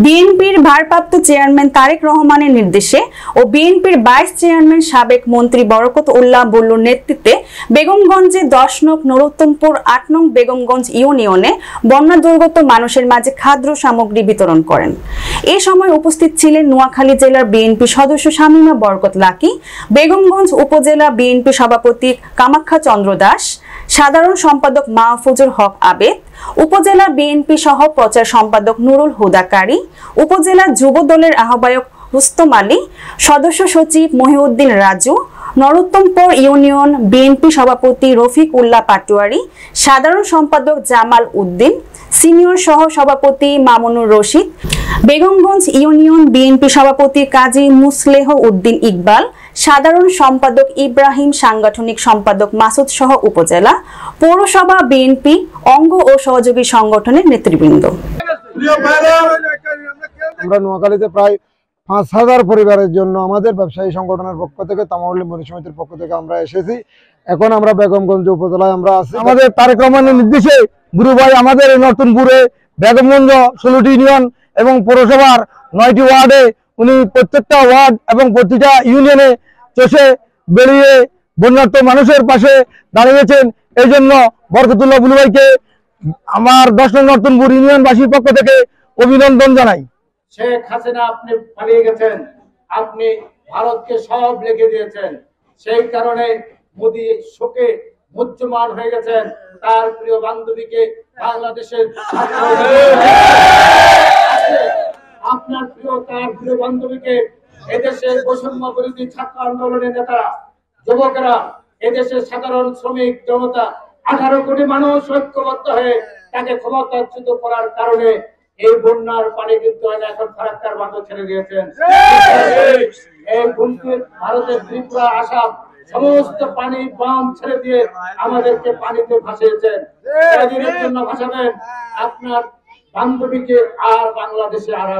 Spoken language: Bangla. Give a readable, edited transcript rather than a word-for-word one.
বিএনপির ভারপ্রাপ্ত চেয়ারম্যান তারেক রহমানের নির্দেশে ও বিএনপির ভাইস চেয়ারম্যান সাবেক মন্ত্রী বরকত উল্লাহ বুল্লুর নেতৃত্বে বেগমগঞ্জে ১০ নং নরোত্তমপুর ৮ নং বেগমগঞ্জ ইউনিয়নে বন্যা দুর্গত মানুষের মাঝে খাদ্য সামগ্রী বিতরণ করেন। এ সময় উপস্থিত ছিলেন নোয়াখালী জেলার বিএনপি সদস্য শামীমা বরকত লাকি, বেগমগঞ্জ উপজেলা বিএনপি সভাপতি কামাখ্যা চন্দ্র দাস, সাধারণ সম্পাদক মাহফুজুর হক আবেদ, উপজেলা বিএনপি সহ প্রচার সম্পাদক নুরুল হুদা কারি, উপজেলা যুব দলের আহ্বায়ক রুস্তম আলী, সদস্য সচিব মহিউদ্দিন রাজু, নরোত্তমপুর ইউনিয়ন বিএনপি সভাপতি রফিক উল্লাহ পাটোয়ারি, সাধারণ সম্পাদক জামাল উদ্দিন, সিনিয়র সহ সভাপতি মামুনুর রশিদ, বেগমগঞ্জ ইউনিয়ন বিএনপি সভাপতি কাজী মুসলেহ উদ্দিন ইকবাল, সাধারণ সম্পাদক ইব্রাহিম, সাংগঠনিক সম্পাদক মাসুদ সহ উপজেলা, পৌরসভা বিএনপি অঙ্গ ও সহযোগী সংগঠনের নেতৃবৃন্দ। আমরা নোয়াখালীতে প্রায় ৫,০০০ পরিবারের জন্য আমাদের ব্যবসায়ী সংগঠনের পক্ষ থেকে তামাউল বণিক সমিতির পক্ষ থেকে আমরা এসেছি। এখন আমরা বেগমগঞ্জ উপজেলায় আমরা আছি। আমাদের তারেক রহমানের নির্দেশে গুরু ভাই আমাদের নতুনপুরে বেগমগঞ্জ ১৬টি ইউনিয়ন এবং পৌরসভার ৯টি ওয়ার্ডে উনি প্রত্যেকটা ওয়ার্ড এবং প্রতিটা ইউনিয়নে চষে বেরিয়ে বন্যার্ত মানুষের পাশে দাঁড়িয়েছেন। এই জন্য বরকতুল্লাহ বুলু ভাইকে আমার ১০ নং নতুনপুর ইউনিয়নবাসীর পক্ষ থেকে অভিনন্দন জানাই। শেখ হাসিনা আপনি পালিয়ে গেছেন, আপনি ভারতকে সব লিখে দিয়েছেন, সেই কারণে মোদী শোকে মুহ্যমান হয়ে গেছেন। তার প্রিয় বান্ধবীকে বাংলাদেশের আপনার প্রিয় বান্ধবীকে এদেশের বৈষম্য বিরোধী ছাত্র আন্দোলনের নেতারা, যুবকেরা, এদেশের সাধারণ শ্রমিক জনতা 18 কোটি মানুষ ঐক্যবদ্ধ হয়ে তাকে ক্ষমতাচ্যুত করার কারণে এই বন্যার পানি কিন্তু এখন ফারাক্কার বাঁধ ছেড়ে দিয়েছেন। এই ভারতের ত্রিপুরা, আসাম সমস্ত পানি বাঁধ ছেড়ে দিয়ে আমাদেরকে পানিতে ভাসিয়েছেন। কদিনের জন্য ভাসাবেন আপনার বান্ধবীকে আর বাংলাদেশে আর